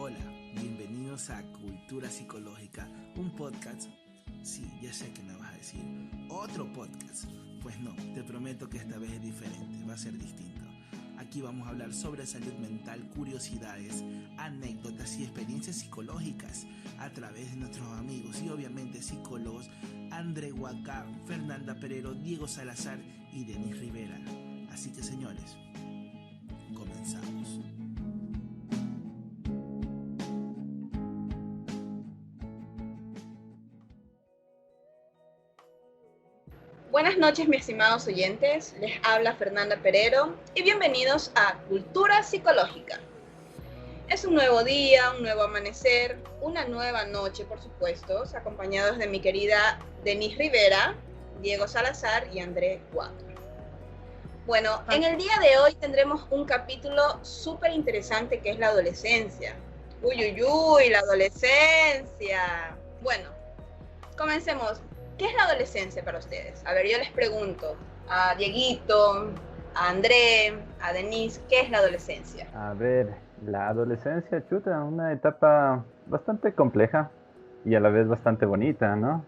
Hola, bienvenidos a Cultura Psicológica, un podcast. Sí, ya sé que me vas a decir, ¿otro podcast? Pues no, te prometo que esta vez es diferente, va a ser distinto. Aquí vamos a hablar sobre salud mental, curiosidades, anécdotas y experiencias psicológicas a través de nuestros amigos y obviamente psicólogos André Huacá, Fernanda Perero, Diego Salazar y Denis Rivera. Así que señores, comenzamos. Buenas noches, mis estimados oyentes. Les habla Fernanda Perero y bienvenidos a Cultura Psicológica. Es un nuevo día, un nuevo amanecer, una nueva noche, por supuesto, acompañados de mi querida Denis Rivera, Diego Salazar y André Huacá. Bueno, en el día de hoy tendremos un capítulo súper interesante que es la adolescencia. Uy, la adolescencia. Bueno, comencemos. ¿Qué es la adolescencia para ustedes? A ver, yo les pregunto a Dieguito, a André, a Denise, ¿qué es la adolescencia? A ver, la adolescencia, chuta, una etapa bastante compleja y a la vez bastante bonita, ¿no?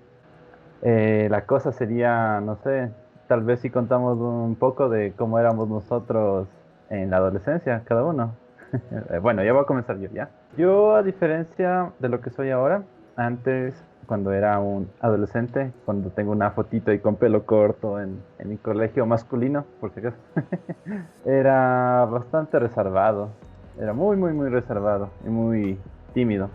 La cosa sería, no sé, tal vez si contamos un poco de cómo éramos nosotros en la adolescencia, cada uno. Bueno, ya voy a comenzar yo, ¿ya? Yo, a diferencia de lo que soy ahora, antes, cuando era un adolescente, cuando tengo una fotito ahí con pelo corto en mi colegio masculino, por si acaso, era bastante reservado. Era muy reservado y muy tímido.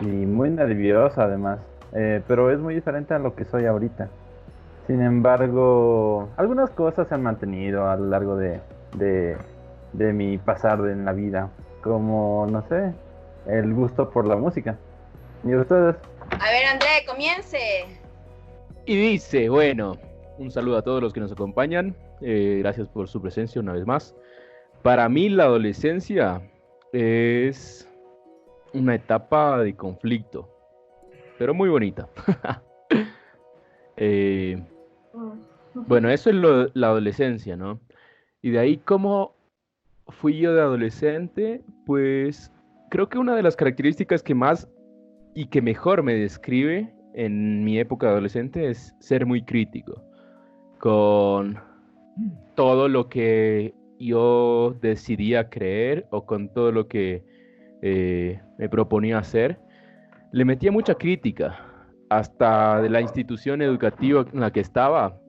Y muy nervioso además. Pero es muy diferente a lo que soy ahorita. Sin embargo, algunas cosas se han mantenido a lo largo de mi pasar en la vida. Como, no sé, el gusto por la música. ¿Y ustedes? A ver, André, comience. Y dice, bueno, un saludo a todos los que nos acompañan. Gracias por su presencia una vez más. Para mí la adolescencia es una etapa de conflicto, pero muy bonita. Bueno, eso es la adolescencia, ¿no? Y de ahí, ¿cómo fui yo de adolescente? Pues creo que una de las características que más y que mejor me describe en mi época de adolescente es ser muy crítico con todo lo que yo decidía creer o con todo lo que me proponía hacer. Le metía mucha crítica, hasta de la institución educativa en la que estaba.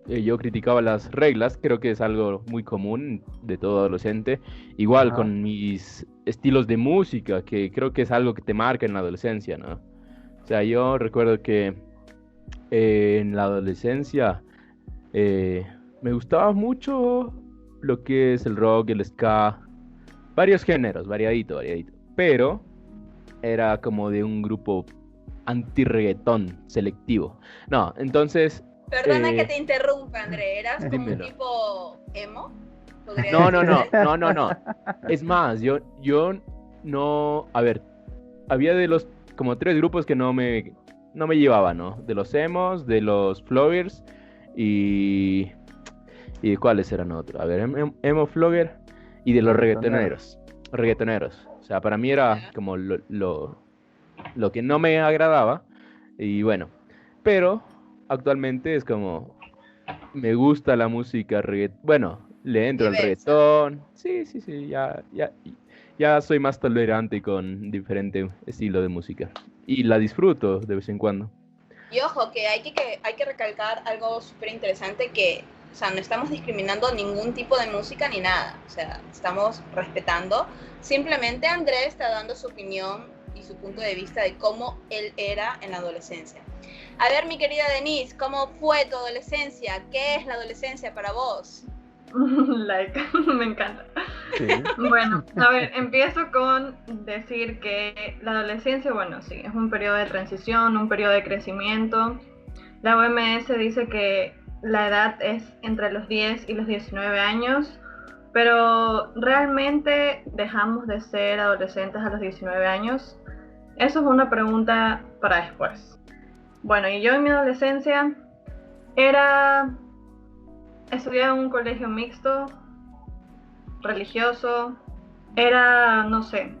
Yo criticaba las reglas, creo que es algo muy común de todo adolescente. Igual con mis estilos de música, que creo que es algo que te marca en la adolescencia, ¿no? O sea, yo recuerdo que en la adolescencia me gustaba mucho lo que es el rock, el ska, varios géneros, variadito. Pero era como de un grupo anti-reggaetón selectivo. No, entonces... Perdona que te interrumpa, André. ¿Eras como dímelo. un tipo emo? No. Es más, yo no... A ver, había de los como 3 grupos que no me llevaban, ¿no? De los emos, de los floggers y ¿cuáles eran otros? A ver, emo, flogger y de los reggaetoneros. O sea, para mí era como lo que no me agradaba. Y bueno, pero actualmente es como me gusta la música bueno, le entro al Diversa. reggaetón. Sí, ya soy más tolerante con diferente estilo de música y la disfruto de vez en cuando. Y ojo, que hay que recalcar algo súper interesante que, o sea, no estamos discriminando ningún tipo de música ni nada. O sea, estamos respetando. Simplemente Andrés está dando su opinión y su punto de vista de cómo él era en la adolescencia. A ver, mi querida Denise, ¿cómo fue tu adolescencia? ¿Qué es la adolescencia para vos? Like, me encanta. Sí. Bueno, a ver, empiezo con decir que la adolescencia, bueno, sí, es un periodo de transición, un periodo de crecimiento. La OMS dice que la edad es entre los 10 y los 19 años, pero ¿realmente dejamos de ser adolescentes a los 19 años? Eso es una pregunta para después. Bueno, y yo en mi adolescencia estudiaba en un colegio mixto, religioso, era, no sé,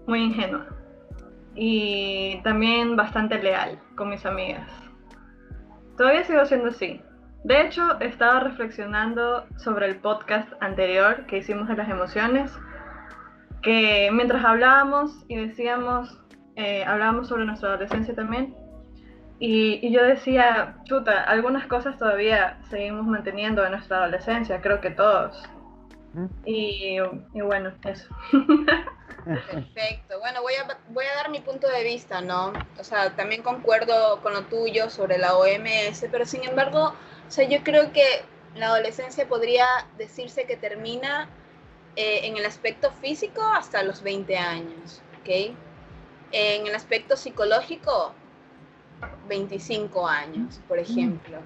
muy ingenua y también bastante leal con mis amigas. Todavía sigo siendo así. De hecho, estaba reflexionando sobre el podcast anterior que hicimos de las emociones, que mientras hablábamos y decíamos, hablábamos sobre nuestra adolescencia también, y yo decía, chuta, algunas cosas todavía seguimos manteniendo de nuestra adolescencia, creo que todos. Y bueno, eso. Perfecto. Bueno, voy a dar mi punto de vista, ¿no? O sea, también concuerdo con lo tuyo sobre la OMS, pero sin embargo, o sea, yo creo que la adolescencia podría decirse que termina en el aspecto físico hasta los 20 años, ¿ok? En el aspecto psicológico, 25 años, por ejemplo.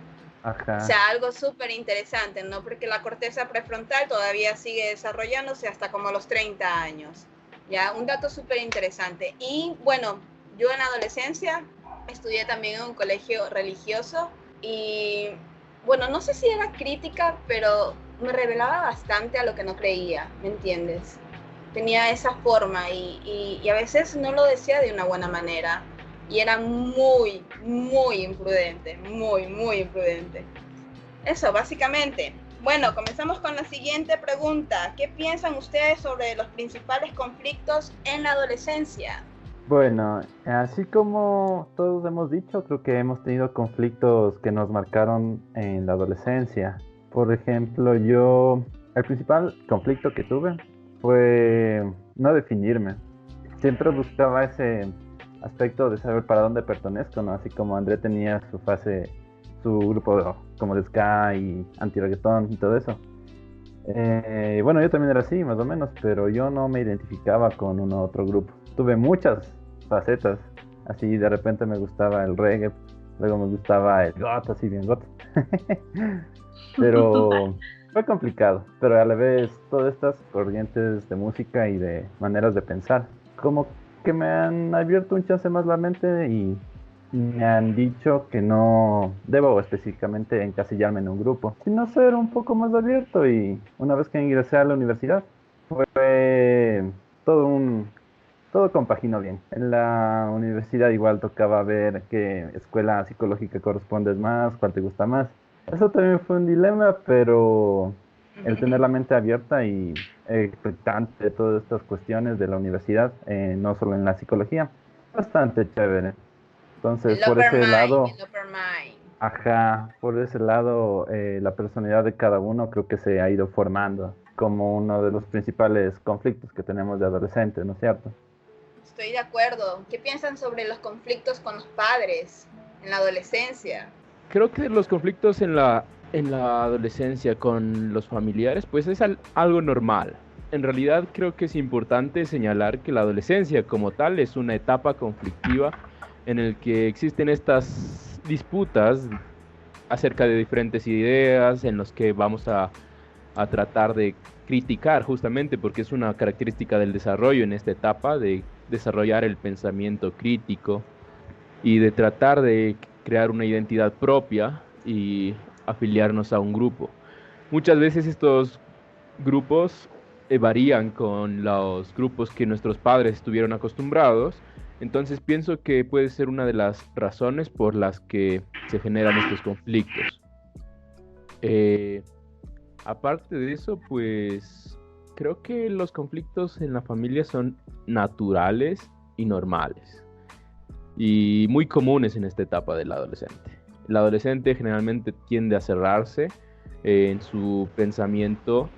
Ajá. O sea, algo súper interesante, ¿no? Porque la corteza prefrontal todavía sigue desarrollándose hasta como los 30 años. Ya, un dato súper interesante. Y bueno, yo en la adolescencia estudié también en un colegio religioso y bueno, no sé si era crítica, pero me revelaba bastante a lo que no creía, ¿me entiendes? Tenía esa forma y a veces no lo decía de una buena manera y era muy, muy imprudente, muy, muy imprudente. Eso, básicamente. Bueno, comenzamos con la siguiente pregunta. ¿Qué piensan ustedes sobre los principales conflictos en la adolescencia? Bueno, así como todos hemos dicho, creo que hemos tenido conflictos que nos marcaron en la adolescencia. Por ejemplo, el principal conflicto que tuve fue no definirme. Siempre buscaba ese aspecto de saber para dónde pertenezco, ¿no? Así como André tenía su grupo como de ska y anti-reggaetón y todo eso. Bueno, yo también era así, más o menos, pero yo no me identificaba con uno u otro grupo. Tuve muchas facetas, así de repente me gustaba el reggae, luego me gustaba el goth, así bien goth. Pero fue complicado, pero a la vez todas estas corrientes de música y de maneras de pensar, como que me han abierto un chance más la mente y me han dicho que no debo específicamente encasillarme en un grupo, sino ser un poco más abierto. Y una vez que ingresé a la universidad, fue todo compaginó bien. En la universidad igual tocaba ver qué escuela psicológica correspondes más, cuál te gusta más. Eso también fue un dilema, pero el tener la mente abierta y expectante de todas estas cuestiones de la universidad, no solo en la psicología, bastante chévere. Entonces, por ese lado, por ese lado, la personalidad de cada uno creo que se ha ido formando como uno de los principales conflictos que tenemos de adolescentes, ¿no es cierto? Estoy de acuerdo. ¿Qué piensan sobre los conflictos con los padres en la adolescencia? Creo que los conflictos en la adolescencia con los familiares, pues es algo normal. En realidad creo que es importante señalar que la adolescencia como tal es una etapa conflictiva en el que existen estas disputas acerca de diferentes ideas, en los que vamos a tratar de criticar justamente, porque es una característica del desarrollo en esta etapa, de desarrollar el pensamiento crítico y de tratar de crear una identidad propia y afiliarnos a un grupo. Muchas veces estos grupos varían con los grupos que nuestros padres estuvieron acostumbrados. Entonces pienso que puede ser una de las razones por las que se generan estos conflictos. Aparte de eso, pues creo que los conflictos en la familia son naturales y normales y muy comunes en esta etapa del adolescente. El adolescente generalmente tiende a cerrarse en su pensamiento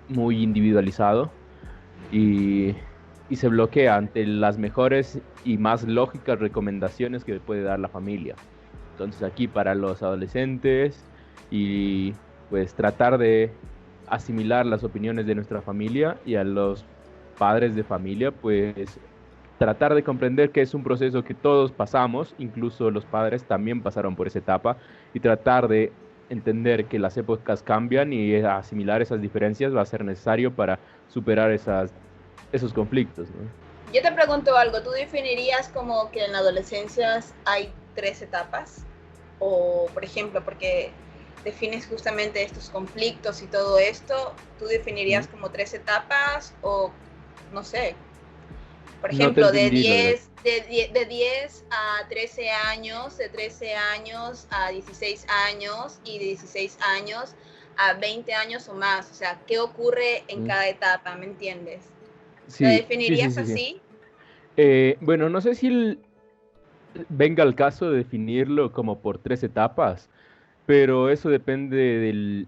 muy individualizado y se bloquea ante las mejores y más lógicas recomendaciones que puede dar la familia. Entonces aquí para los adolescentes y pues tratar de asimilar las opiniones de nuestra familia y a los padres de familia, pues tratar de comprender que es un proceso que todos pasamos, incluso los padres también pasaron por esa etapa, y tratar de entender que las épocas cambian y asimilar esas diferencias va a ser necesario para superar esos conflictos, ¿no? Yo te pregunto algo, ¿tú definirías como que en la adolescencia hay 3 etapas? O, por ejemplo, porque defines justamente estos conflictos y todo esto, ¿tú definirías como 3 etapas o, no sé, Por No te ejemplo, de entendí, la verdad. 10 a 13 años, de 13 años a 16 años y de 16 años a 20 años o más. O sea, ¿qué ocurre en Mm. cada etapa? ¿Me entiendes? ¿Lo Sí, sí, sí, definirías sí, sí. así? Bueno, no sé si venga al caso de definirlo como por 3 etapas, pero eso depende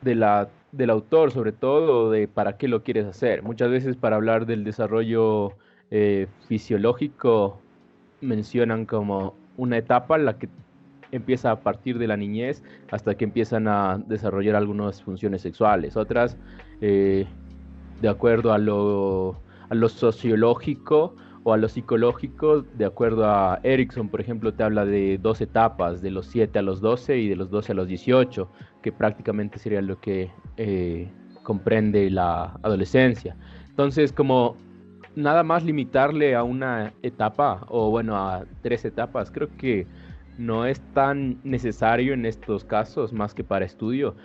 del autor, sobre todo, de para qué lo quieres hacer. Muchas veces para hablar del desarrollo fisiológico mencionan como una etapa en la que empieza a partir de la niñez hasta que empiezan a desarrollar algunas funciones sexuales. Otras, eh, de acuerdo a lo sociológico o a lo psicológico, de acuerdo a Erickson, por ejemplo, te habla de 2 etapas, de los 7 a los 12 y de los 12 a los 18, que prácticamente sería lo que comprende la adolescencia. Entonces, como nada más limitarle a una etapa, o bueno, a 3 etapas, creo que no es tan necesario en estos casos, más que para estudio.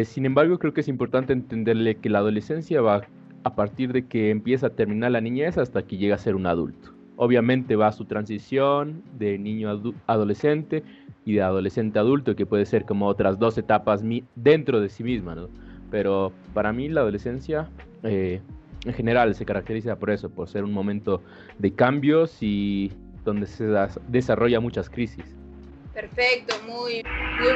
Sin embargo, creo que es importante entenderle que la adolescencia va a partir de que empieza a terminar la niñez hasta que llega a ser un adulto. Obviamente va su transición de niño a adolescente y de adolescente a adulto, que puede ser como otras 2 etapas dentro de sí misma, ¿no? Pero para mí la adolescencia en general se caracteriza por eso, por ser un momento de cambios y donde se desarrolla muchas crisis. Perfecto, muy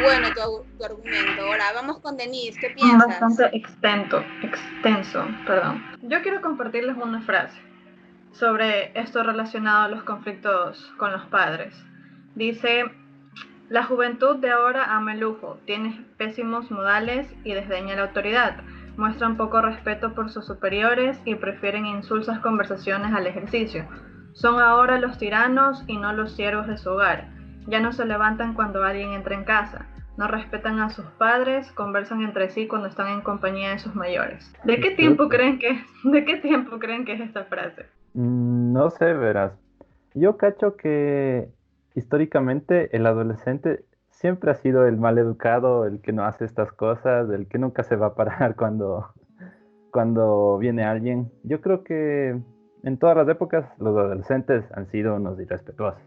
bueno tu argumento. Ahora, vamos con Denise, ¿qué piensas? Bastante extenso, perdón. Yo quiero compartirles una frase sobre esto relacionado a los conflictos con los padres. Dice: la juventud de ahora ama el lujo, tiene pésimos modales y desdeña la autoridad. Muestran poco respeto por sus superiores y prefieren insulsas conversaciones al ejercicio. Son ahora los tiranos y no los siervos de su hogar. Ya no se levantan cuando alguien entra en casa. No respetan a sus padres, conversan entre sí cuando están en compañía de sus mayores. ¿De qué tiempo creen que es esta frase? No sé, verás. Yo cacho que históricamente el adolescente siempre ha sido el mal educado, el que no hace estas cosas, el que nunca se va a parar cuando viene alguien. Yo creo que en todas las épocas los adolescentes han sido unos irrespetuosos,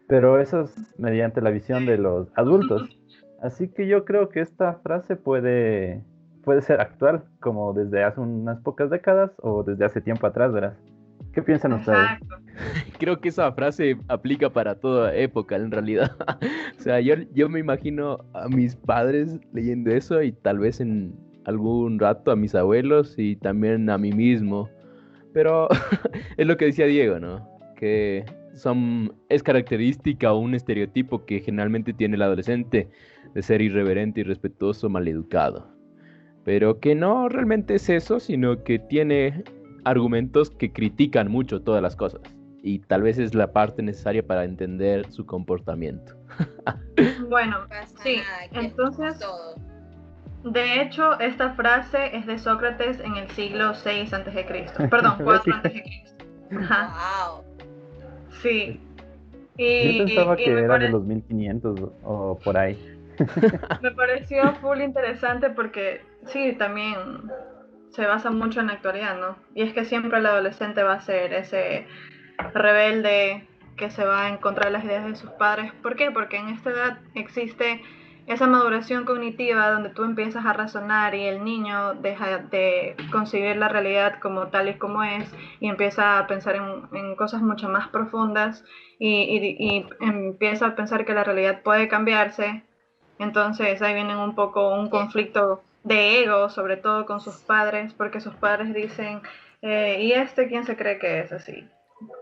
pero eso es mediante la visión de los adultos. Así que yo creo que esta frase puede ser actual, como desde hace unas pocas décadas o desde hace tiempo atrás, verás. ¿Qué piensan ustedes? Exacto. Creo que esa frase aplica para toda época, en realidad. O sea, yo me imagino a mis padres leyendo eso y tal vez en algún rato a mis abuelos y también a mí mismo. Pero es lo que decía Diego, ¿no? Que es característica o un estereotipo que generalmente tiene el adolescente de ser irreverente, irrespetuoso, maleducado. Pero que no realmente es eso, sino que tiene argumentos que critican mucho todas las cosas. Y tal vez es la parte necesaria para entender su comportamiento. Bueno, No pasa sí, nada, que entonces, todo. de hecho, esta frase es de Sócrates en el siglo VI a.C. Perdón, 4 a.C. Ajá, Wow. sí. Yo Y pensaba que me, era de pare- los 1500 o por ahí. me pareció full interesante porque sí, también se basa mucho en la actualidad, ¿no? Y es que siempre el adolescente va a ser ese rebelde que se va en contra de las ideas de sus padres. ¿Por qué? Porque en esta edad existe esa maduración cognitiva donde tú empiezas a razonar y el niño deja de concebir la realidad como tal y como es y empieza a pensar en cosas mucho más profundas y empieza a pensar que la realidad puede cambiarse. Entonces ahí viene un poco un conflicto de ego, sobre todo con sus padres, porque sus padres dicen, ¿y quién se cree que es así?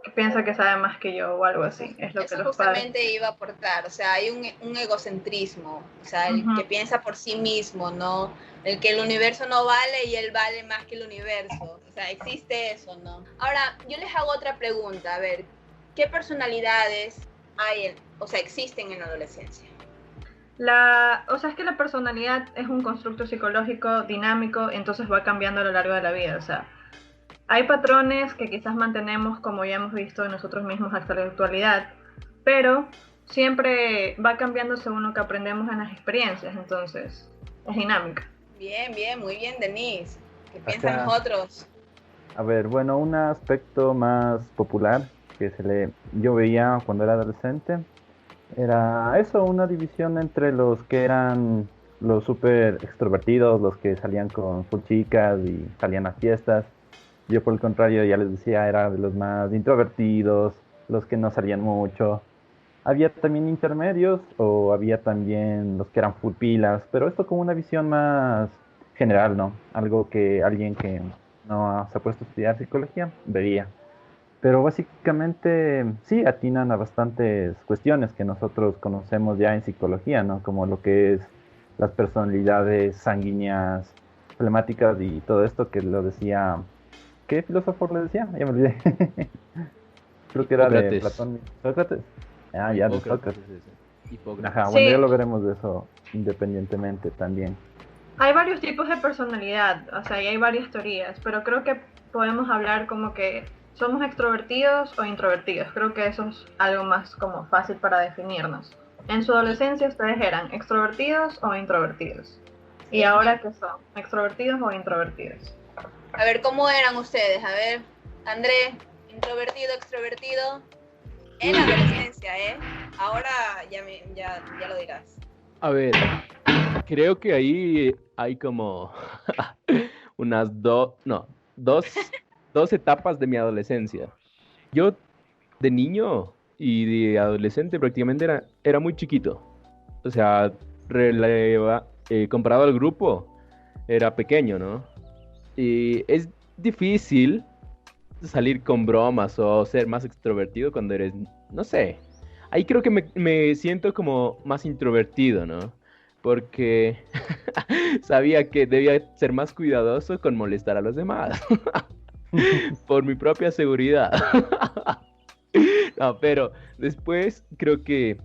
Que piensa que sabe más que yo o algo así. Es lo que Eso los padres... justamente iba a aportar, o sea, hay un egocentrismo, o sea, el que piensa por sí mismo, ¿no? El que el universo no vale y él vale más que el universo, o sea, existe eso, ¿no? Ahora, yo les hago otra pregunta, a ver, ¿qué personalidades existen en la adolescencia? O sea, es que la personalidad es un constructo psicológico dinámico, entonces va cambiando a lo largo de la vida, o sea, hay patrones que quizás mantenemos, como ya hemos visto en nosotros mismos hasta la actualidad, pero siempre va cambiando según lo que aprendemos en las experiencias, entonces es dinámica. Bien, muy bien, Denise. ¿Qué piensan Acá- los otros? A ver, bueno, un aspecto más popular que yo veía cuando era adolescente era eso, una división entre los que eran los súper extrovertidos, los que salían con full chicas y salían a fiestas. Yo por el contrario, ya les decía, era de los más introvertidos, los que no salían mucho. Había también intermedios o había también los que eran full pilas, pero esto como una visión más general, ¿no? Algo que alguien que no se ha puesto a estudiar psicología vería. Pero básicamente sí atinan a bastantes cuestiones que nosotros conocemos ya en psicología, ¿no? Como lo que es las personalidades sanguíneas, flemáticas y todo esto que lo decía. ¿Qué filósofo le decía? Ya me olvidé. Creo que era de Hipócrates. Platón. ¿Sócrates? Ah, ya, de Sócrates. Hipócrates. Ajá, Sí. bueno, ya lo veremos de eso independientemente también. Hay varios tipos de personalidad, o sea, y hay varias teorías, pero creo que podemos hablar como que somos extrovertidos o introvertidos. Creo que eso es algo más como fácil para definirnos. En su adolescencia ustedes eran extrovertidos o introvertidos. ¿Y ahora qué son? ¿Extrovertidos o introvertidos? A ver, ¿cómo eran ustedes? A ver, André, introvertido, extrovertido. En la adolescencia, ¿eh? Ahora ya lo dirás. A ver, creo que ahí hay como unas dos etapas de mi adolescencia. Yo de niño y de adolescente prácticamente era muy chiquito. O sea, comparado al grupo, era pequeño, ¿no? Y es difícil salir con bromas o ser más extrovertido cuando eres, no sé. Ahí creo que me siento como más introvertido, ¿no? Porque sabía que debía ser más cuidadoso con molestar a los demás. Por mi propia seguridad. No, pero después creo que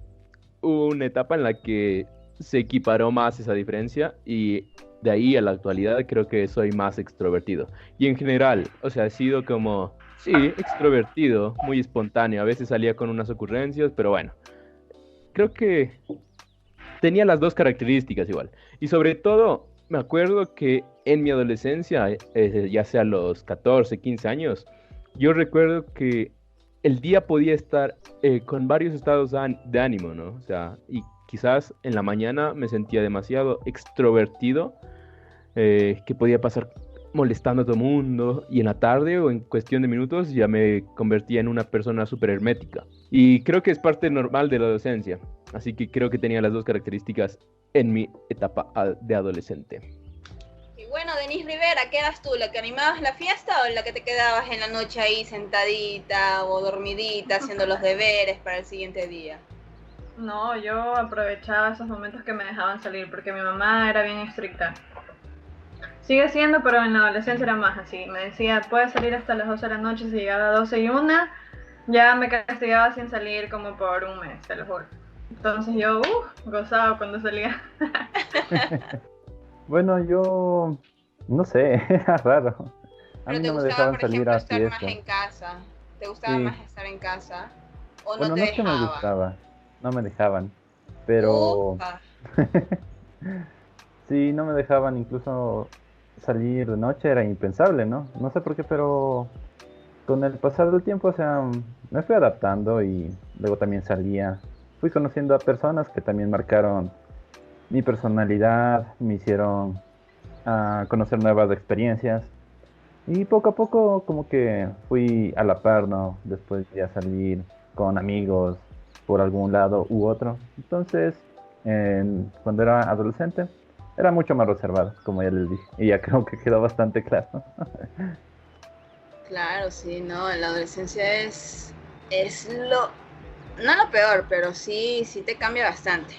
hubo una etapa en la que se equiparó más esa diferencia y de ahí a la actualidad creo que soy más extrovertido. Y en general, o sea, he sido como, sí, extrovertido, muy espontáneo. A veces salía con unas ocurrencias, pero bueno, creo que tenía las dos características igual. Y sobre todo, me acuerdo que en mi adolescencia, ya sea a los 14, 15 años, yo recuerdo que el día podía estar con varios estados de ánimo, ¿no? O sea, y quizás en la mañana me sentía demasiado extrovertido, que podía pasar molestando a todo el mundo, y en la tarde o en cuestión de minutos ya me convertía en una persona súper hermética. Y creo que es parte normal de la adolescencia, así que creo que tenía las dos características en mi etapa de adolescente. Y bueno, Denise Rivera, ¿qué eras tú? ¿La que animabas la fiesta o la que te quedabas en la noche ahí sentadita o dormidita haciendo los deberes para el siguiente día? No, yo aprovechaba esos momentos que me dejaban salir porque mi mamá era bien estricta. Sigue siendo, pero en la adolescencia era más así. Me decía, puedes salir hasta las 12 de la noche, si llegaba a 12 y 1, ya me castigaba sin salir como por un mes, te lo juro. Entonces yo, gozaba cuando salía. Bueno, yo no sé, era raro. A Pero mí te no me gustaba, dejaban por salir ejemplo, a estar más fiesta. en casa. ¿Te gustaba Sí. más estar en casa? ¿O no Bueno, te no es que me dejaban? gustaba, no me dejaban, pero Ufa. sí, no me dejaban incluso salir de noche, era impensable, ¿no? No sé por qué, pero con el pasar del tiempo, o sea, me fui adaptando y luego también salía. Fui conociendo a personas que también marcaron mi personalidad, me hicieron conocer nuevas experiencias. Y poco a poco como que fui a la par, ¿no? Después de salir con amigos por algún lado u otro. Entonces, cuando era adolescente, era mucho más reservado, como ya les dije. Y ya creo que quedó bastante claro. Claro, sí, no, en la adolescencia es no lo peor, pero sí te cambia bastante.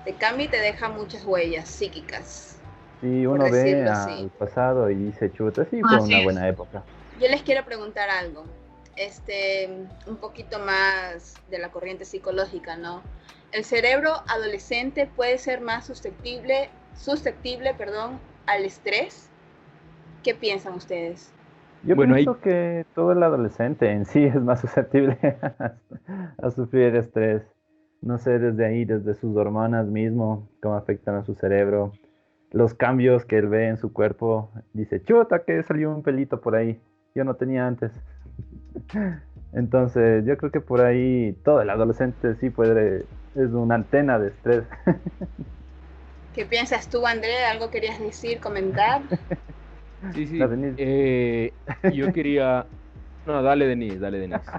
Te cambia y te deja muchas huellas psíquicas, Y por uno ve decirlo al así. pasado y dice, chuta, sí, fue Así una es. buena época. Yo les quiero preguntar algo, un poquito más de la corriente psicológica, ¿no? El cerebro adolescente puede ser más susceptible, al estrés. ¿Qué piensan ustedes? Yo Bueno, ahí pienso que todo el adolescente en sí es más susceptible a sufrir estrés. No sé, desde ahí, desde sus hormonas mismo, cómo afectan a su cerebro, los cambios que él ve en su cuerpo. Dice, chuta, que salió un pelito por ahí. yo no tenía antes. Entonces, yo creo que por ahí todo el adolescente sí puede, es una antena de estrés. ¿Qué piensas tú, André? ¿Algo querías decir, comentar? Sí, sí. La Denise. Yo quería... No, dale, Denise, dale, Denise.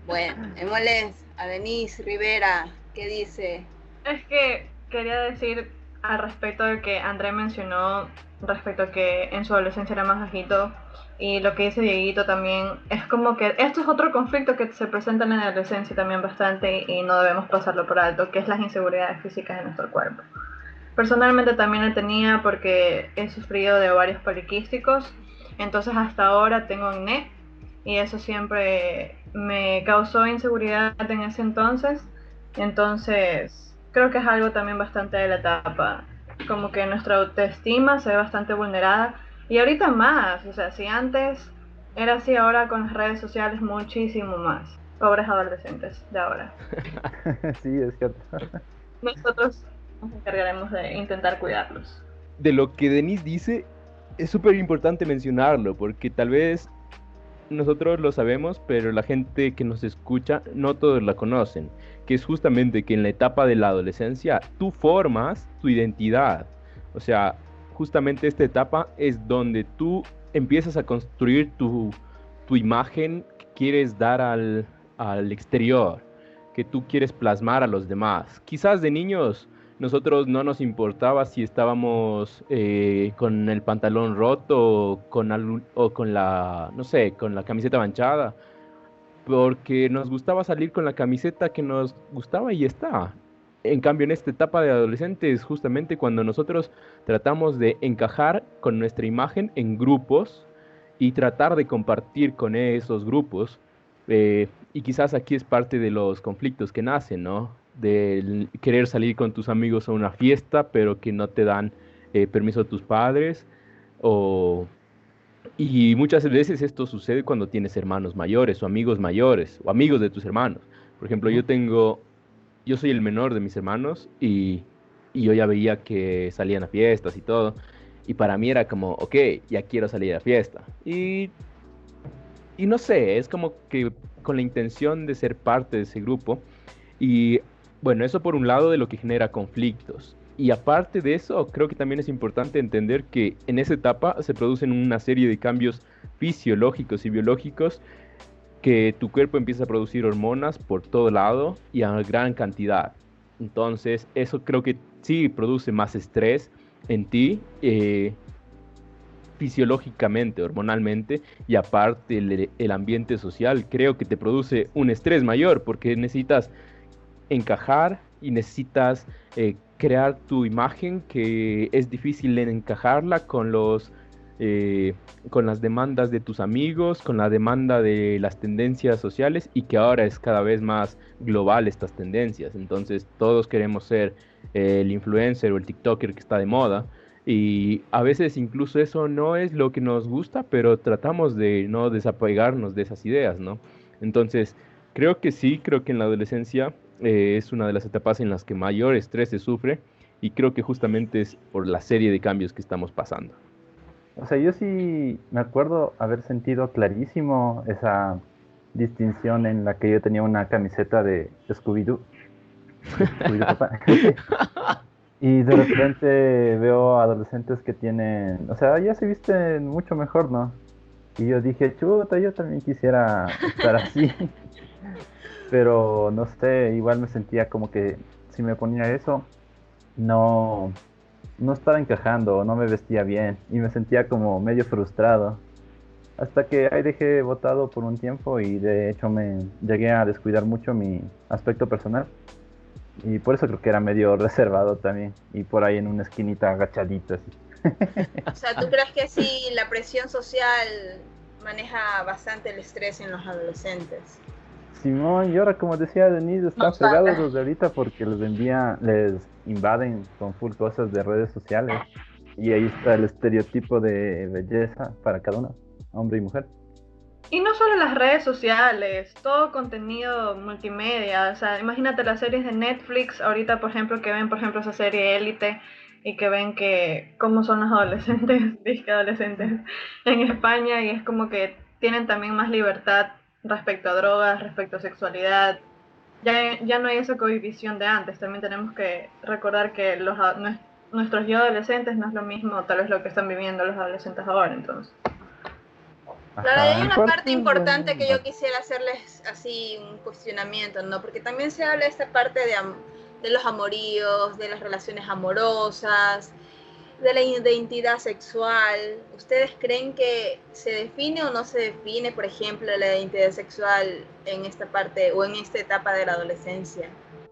Bueno, démosles a Denise Rivera, ¿qué dice? Es que quería decir al respecto de que André mencionó respecto a que en su adolescencia era más bajito y lo que dice Dieguito también es como que esto es otro conflicto que se presenta en la adolescencia también bastante y no debemos pasarlo por alto, que es las inseguridades físicas de nuestro cuerpo. Personalmente también la tenía porque he sufrido de ovarios poliquísticos, entonces hasta ahora tengo acné y eso siempre me causó inseguridad en ese entonces creo que es algo también bastante de la etapa, como que nuestra autoestima se ve bastante vulnerada y ahorita más, o sea, si antes era así, ahora con las redes sociales muchísimo más. Pobres adolescentes de ahora. Sí, es cierto. Nosotros nos encargaremos de intentar cuidarlos. De lo que Denise dice, es súper importante mencionarlo, porque tal vez nosotros lo sabemos, pero la gente que nos escucha no todos la conocen, que es justamente que en la etapa de la adolescencia tú formas tu identidad. O sea, justamente esta etapa es donde tú empiezas a construir tu imagen que quieres dar al exterior, que tú quieres plasmar a los demás. Quizás de niños nosotros no nos importaba si estábamos con el pantalón roto o con la, no sé, con la camiseta manchada, porque nos gustaba salir con la camiseta que nos gustaba y ya está. En cambio, en esta etapa de adolescente es justamente cuando nosotros tratamos de encajar con nuestra imagen en grupos y tratar de compartir con esos grupos. Y quizás aquí es parte de los conflictos que nacen, ¿no? De querer salir con tus amigos a una fiesta, pero que no te dan permiso a tus padres. O, y muchas veces esto sucede cuando tienes hermanos mayores o amigos mayores o amigos de tus hermanos. Por ejemplo, yo soy el menor de mis hermanos y yo ya veía que salían a fiestas y todo. Y para mí era como, ok, ya quiero salir a fiesta. Y no sé, es como que con la intención de ser parte de ese grupo. Y bueno, eso por un lado de lo que genera conflictos. Y aparte de eso, creo que también es importante entender que en esa etapa se producen una serie de cambios fisiológicos y biológicos que tu cuerpo empieza a producir hormonas por todo lado y a gran cantidad. Entonces, eso creo que sí produce más estrés en ti, fisiológicamente, hormonalmente, y aparte el ambiente social creo que te produce un estrés mayor porque necesitas encajar y necesitas crear tu imagen que es difícil en encajarla con las demandas de tus amigos, con la demanda de las tendencias sociales y que ahora es cada vez más global estas tendencias. Entonces todos queremos ser el influencer o el TikToker que está de moda y a veces incluso eso no es lo que nos gusta, pero tratamos de no desapegarnos de esas ideas, ¿no? Entonces creo que sí, creo que en la adolescencia es una de las etapas en las que mayor estrés se sufre y creo que justamente es por la serie de cambios que estamos pasando. O sea, yo sí me acuerdo haber sentido clarísimo esa distinción en la que yo tenía una camiseta de Scooby-Doo. Scooby-Doo, papá. Y de repente veo adolescentes que tienen, o sea, ya se visten mucho mejor, ¿no? Y yo dije, chuta, yo también quisiera estar así. Pero no sé, igual me sentía como que si me ponía eso, no estaba encajando, no me vestía bien y me sentía como medio frustrado. Hasta que ahí dejé botado por un tiempo y de hecho me llegué a descuidar mucho mi aspecto personal. Y por eso creo que era medio reservado también. Y por ahí en una esquinita agachadito así. O sea, ¿tú crees que sí la presión social maneja bastante el estrés en los adolescentes? Simón, y ahora como decía Denise, están fregados los de ahorita porque les invaden con full cosas de redes sociales. Y ahí está el estereotipo de belleza para cada uno, hombre y mujer. Y no solo las redes sociales, todo contenido multimedia, o sea, imagínate las series de Netflix, ahorita por ejemplo que ven por ejemplo esa serie Élite y que ven que cómo son los adolescentes, disque adolescentes en España y es como que tienen también más libertad respecto a drogas, respecto a sexualidad. Ya no hay esa cohibición de antes. También tenemos que recordar que nuestros yo adolescentes no es lo mismo tal vez lo que están viviendo los adolescentes ahora, entonces. Claro, y hay una parte parte importante que yo quisiera hacerles así un cuestionamiento, ¿no? Porque también se habla de esta parte de los amoríos, de las relaciones amorosas, de la identidad sexual. ¿Ustedes creen que se define o no se define, por ejemplo, la identidad sexual en esta parte o en esta etapa de la adolescencia?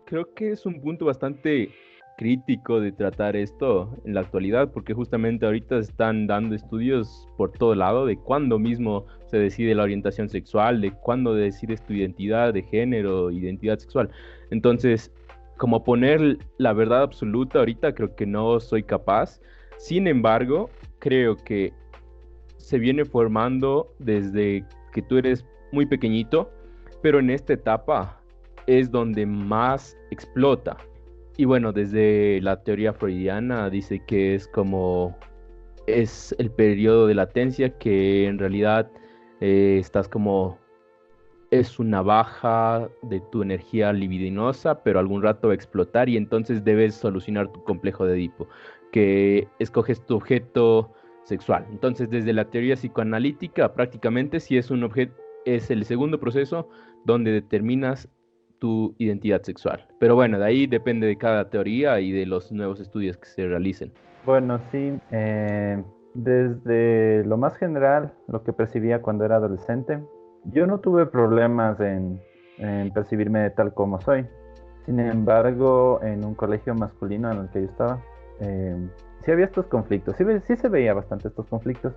Creo que es un punto bastante crítico de tratar esto en la actualidad, porque justamente ahorita están dando estudios por todo lado de cuándo mismo se decide la orientación sexual, de cuándo decides tu identidad de género, identidad sexual. Entonces, como poner la verdad absoluta ahorita, creo que no soy capaz. Sin embargo, creo que se viene formando desde que tú eres muy pequeñito, pero en esta etapa es donde más explota. Y bueno, desde la teoría freudiana dice que es el periodo de latencia, que en realidad estás como, es una baja de tu energía libidinosa, pero algún rato va a explotar y entonces debes solucionar tu complejo de Edipo, que escoges tu objeto sexual. Entonces, desde la teoría psicoanalítica, prácticamente si es un objeto, es el segundo proceso donde determinas tu identidad sexual. Pero bueno, de ahí depende de cada teoría y de los nuevos estudios que se realicen. Bueno, sí, desde lo más general, lo que percibía cuando era adolescente, yo no tuve problemas en percibirme tal como soy. Sin embargo, en un colegio masculino en el que yo estaba, sí había estos conflictos, sí se veía bastante estos conflictos.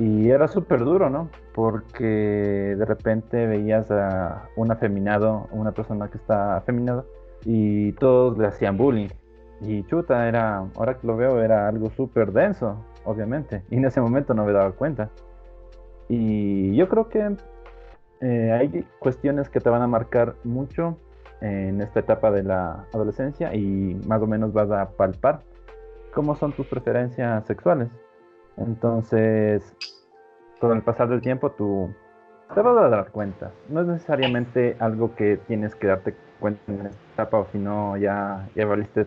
Y era súper duro, ¿no? Porque de repente veías a un afeminado, una persona que está afeminada, y todos le hacían bullying. Y chuta, ahora que lo veo, era algo súper denso, obviamente. Y en ese momento no me daba cuenta. Y yo creo que hay cuestiones que te van a marcar mucho en esta etapa de la adolescencia y más o menos vas a palpar cómo son tus preferencias sexuales. Entonces, con el pasar del tiempo, tú te vas a dar cuenta. No es necesariamente algo que tienes que darte cuenta en esta etapa o si no, ya valiste.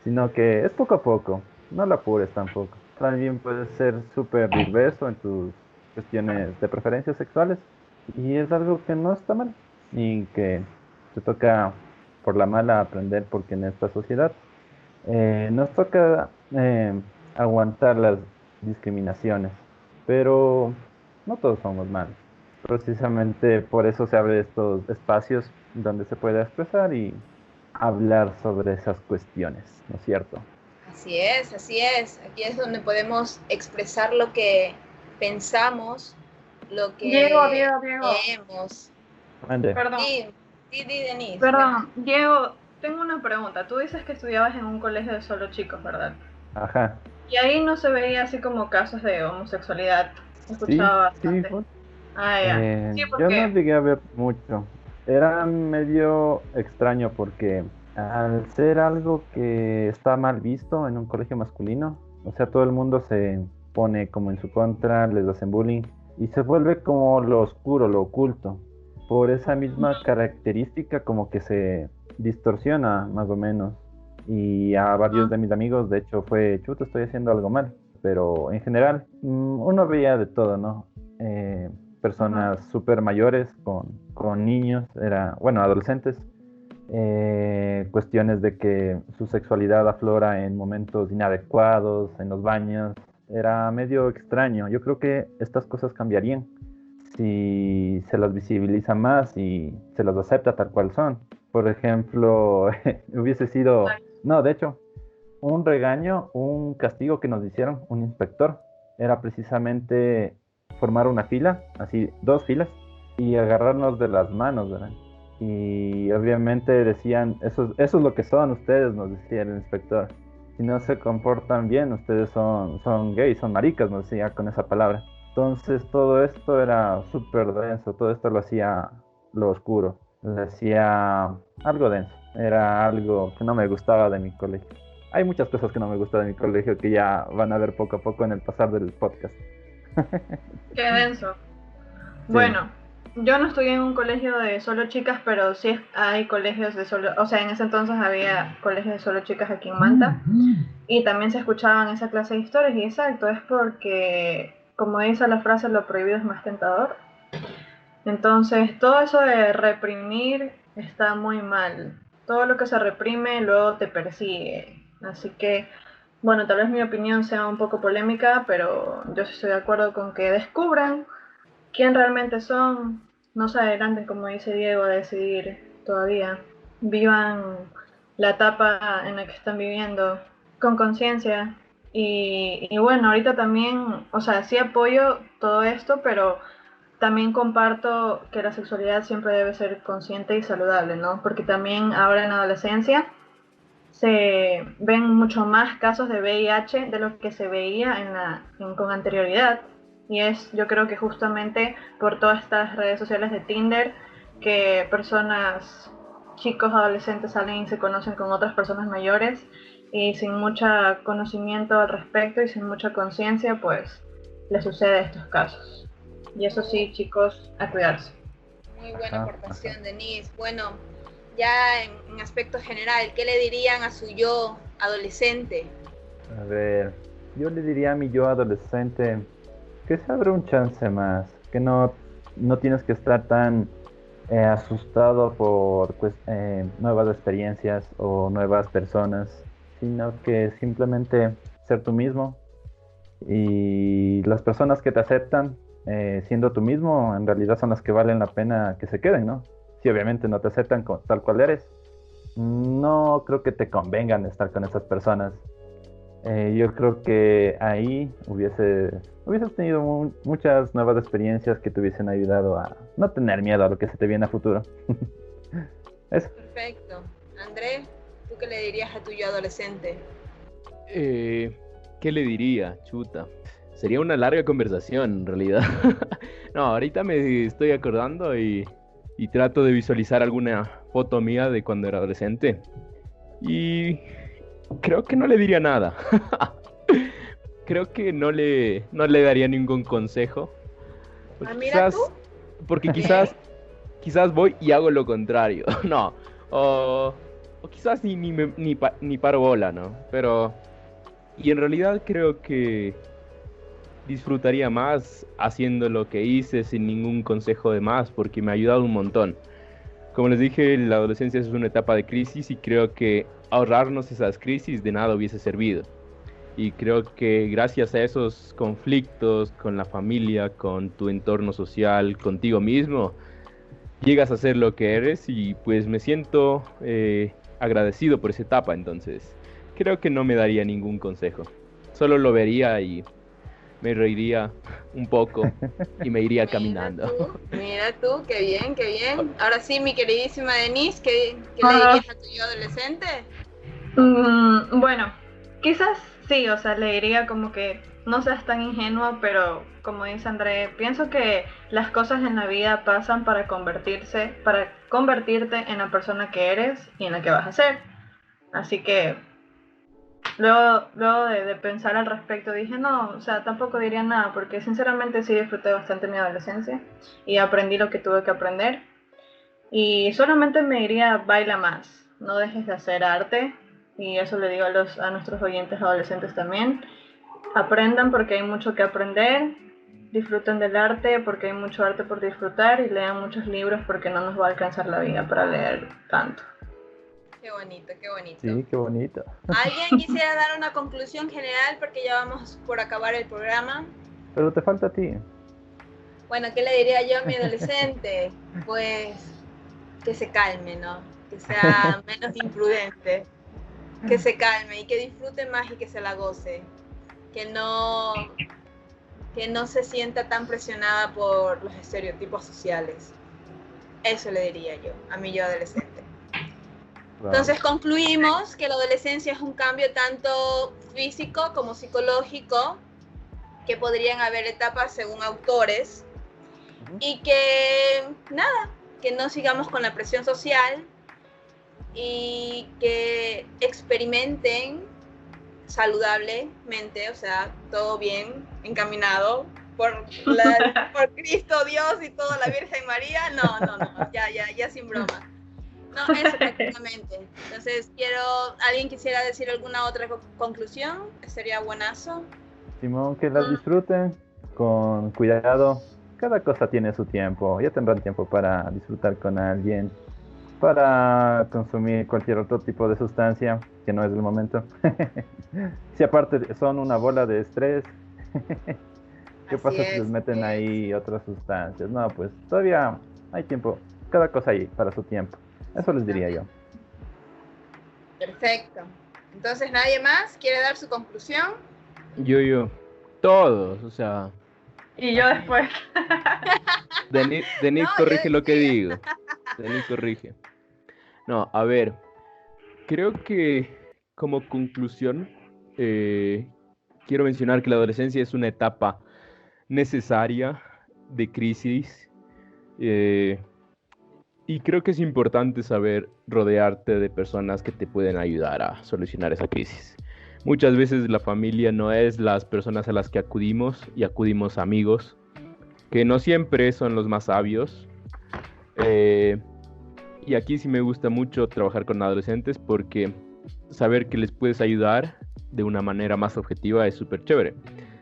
Sino que es poco a poco. No lo apures tampoco. También puedes ser súper diverso en tus cuestiones de preferencias sexuales. Y es algo que no está mal. Y que te toca por la mala aprender porque en esta sociedad nos toca aguantar las discriminaciones, pero no todos somos malos. Precisamente por eso se abre estos espacios donde se puede expresar y hablar sobre esas cuestiones, ¿no es cierto? Así es, así es. Aquí es donde podemos expresar lo que pensamos, lo que Diego. creemos. Ande. Perdón, Sí, Denise. perdón, Diego, tengo una pregunta. Tú dices que estudiabas en un colegio de solo chicos, ¿verdad? Ajá. Y ahí no se veía así como casos de homosexualidad. Escuchaba Sí, bastante. pues, Ah, ya. Sí, yo porque no llegué a ver mucho. Era medio extraño porque al ser algo que está mal visto en un colegio masculino, o sea, todo el mundo se pone como en su contra, les hacen bullying y se vuelve como lo oscuro, lo oculto. Por esa misma característica como que se distorsiona más o menos. Y a varios de mis amigos, de hecho, fue, chuta, estoy haciendo algo mal. Pero en general, uno veía de todo, ¿no? Personas súper mayores con niños, bueno, adolescentes. Cuestiones de que su sexualidad aflora en momentos inadecuados, en los baños. Era medio extraño. Yo creo que estas cosas cambiarían si se las visibiliza más y se las acepta tal cual son. Por ejemplo, hubiese sido, no, de hecho, un regaño, un castigo que nos hicieron, un inspector, era precisamente formar una fila, así, 2 filas, y agarrarnos de las manos, ¿verdad? Y obviamente decían, eso es lo que son ustedes, nos decía el inspector. Si no se comportan bien, ustedes son gays, son maricas, nos decía con esa palabra. Entonces todo esto era súper denso, todo esto lo hacía lo oscuro, lo hacía algo denso, era algo que no me gustaba de mi colegio. Hay muchas cosas que no me gustan de mi colegio que ya van a ver poco a poco en el pasar del podcast. qué denso. Bueno, yo no estudié en un colegio de solo chicas, pero sí hay colegios de solo, o sea, en ese entonces había colegios de solo chicas aquí en Manta y también se escuchaban esa clase de historias y exacto, es porque, como dice la frase, lo prohibido es más tentador. Entonces, todo eso de reprimir está muy mal. Todo lo que se reprime luego te persigue. Así que, bueno, tal vez mi opinión sea un poco polémica, pero yo sí estoy de acuerdo con que descubran quién realmente son, no se adelanten, como dice Diego, a decidir todavía. Vivan la etapa en la que están viviendo con conciencia. Y bueno, ahorita también, o sea, sí apoyo todo esto, pero también comparto que la sexualidad siempre debe ser consciente y saludable, ¿no? Porque también ahora en la adolescencia se ven mucho más casos de VIH de lo que se veía con anterioridad. Y yo creo que justamente por todas estas redes sociales de Tinder, que personas, chicos, adolescentes salen y se conocen con otras personas mayores y sin mucho conocimiento al respecto y sin mucha conciencia, pues les sucede estos casos. Y eso sí, chicos, a cuidarse. Muy buena aportación, Denise. Bueno, ya en aspecto general, ¿qué le dirían a su yo adolescente? A ver, yo le diría a mi yo adolescente que se abra un chance más, que no tienes que estar tan asustado por nuevas experiencias o nuevas personas, sino que simplemente ser tú mismo y las personas que te aceptan siendo tú mismo en realidad son las que valen la pena que se queden, ¿no? Si obviamente no te aceptan tal cual eres, no creo que te convengan estar con esas personas. Yo creo que ahí hubieses tenido muchas nuevas experiencias que te hubiesen ayudado a no tener miedo a lo que se te viene a futuro. Eso. Perfecto. André, ¿tú qué le dirías a tu yo adolescente? ¿Qué le diría? Chuta. Sería una larga conversación, en realidad. No, ahorita me estoy acordando y trato de visualizar alguna foto mía de cuando era adolescente. Y creo que no le diría nada. Creo que no le daría ningún consejo. Mira tú. Porque quizás voy y hago lo contrario. No. O quizás ni paro bola, ¿no? Pero... Y en realidad creo que disfrutaría más haciendo lo que hice sin ningún consejo de más, porque me ha ayudado un montón. Como les dije, la adolescencia es una etapa de crisis y creo que ahorrarnos esas crisis de nada hubiese servido. Y creo que gracias a esos conflictos con la familia, con tu entorno social, contigo mismo, llegas a ser lo que eres y pues me siento agradecido por esa etapa. Entonces creo que no me daría ningún consejo. Solo lo vería y me reiría un poco y me iría caminando. Mira tú, qué bien, qué bien. Ahora sí, mi queridísima Denise, ¿qué le dirías a tu yo adolescente? Bueno, quizás sí, o sea, le diría como que no seas tan ingenuo, pero como dice André, pienso que las cosas en la vida pasan para convertirte en la persona que eres y en la que vas a ser. Así que luego de pensar al respecto dije, no, o sea, tampoco diría nada, porque sinceramente sí disfruté bastante mi adolescencia y aprendí lo que tuve que aprender. Y solamente me diría, baila más, no dejes de hacer arte, y eso le digo a nuestros oyentes adolescentes también. Aprendan porque hay mucho que aprender, disfruten del arte porque hay mucho arte por disfrutar y lean muchos libros porque no nos va a alcanzar la vida para leer tanto. Qué bonito, qué bonito. Sí, qué bonito. ¿Alguien quisiera dar una conclusión general porque ya vamos por acabar el programa? Pero te falta a ti. Bueno, ¿qué le diría yo a mi adolescente? Pues que se calme, ¿no? Que sea menos imprudente, que se calme y que disfrute más y que se la goce, que no se sienta tan presionada por los estereotipos sociales. Eso le diría yo a mi yo adolescente. Entonces concluimos que la adolescencia es un cambio tanto físico como psicológico, que podrían haber etapas según autores, y que nada, que no sigamos con la presión social y que experimenten saludablemente, o sea, todo bien encaminado, por Cristo, Dios y toda la Virgen María, no, ya sin broma. No, eso prácticamente. Entonces, ¿alguien quisiera decir alguna otra conclusión? Sería buenazo. Simón, que las disfruten con cuidado. Cada cosa tiene su tiempo. Ya tendrán tiempo para disfrutar con alguien, para consumir cualquier otro tipo de sustancia que no es el momento. Si aparte son una bola de estrés, ¿qué pasa si les meten ahí otras sustancias? No, pues todavía hay tiempo. Cada cosa ahí para su tiempo. Eso les diría yo. Perfecto. Entonces, ¿nadie más quiere dar su conclusión? Yo. Todos, o sea. Y yo después. Denis No, corrige yo lo que decía. digo. Denis corrige. No, a ver. Creo que como conclusión quiero mencionar que la adolescencia es una etapa necesaria de crisis. Y creo que es importante saber rodearte de personas que te pueden ayudar a solucionar esa crisis. Muchas veces la familia no es las personas a las que acudimos y acudimos a amigos, que no siempre son los más sabios. Y aquí sí me gusta mucho trabajar con adolescentes porque saber que les puedes ayudar de una manera más objetiva es súper chévere.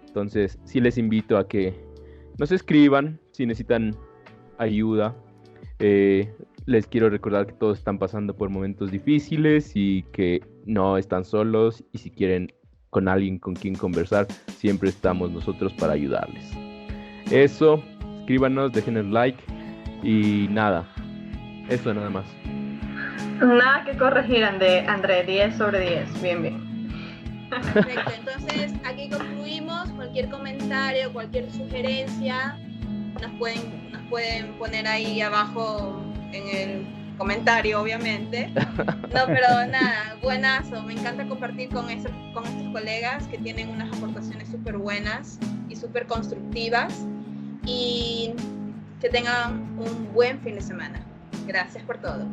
Entonces sí les invito a que nos escriban si necesitan ayuda. Les quiero recordar que todos están pasando por momentos difíciles y que no están solos, y si quieren con alguien con quien conversar, siempre estamos nosotros para ayudarles. Eso, escríbanos, dejen el like y nada, eso nada más. Nada que corregir, André, 10 sobre 10, bien. Perfecto, entonces aquí concluimos. Cualquier comentario, cualquier sugerencia, nos pueden poner ahí abajo en el comentario, obviamente. No, pero nada, buenazo. Me encanta compartir con estos colegas que tienen unas aportaciones súper buenas y súper constructivas. Y que tengan un buen fin de semana. Gracias por todo.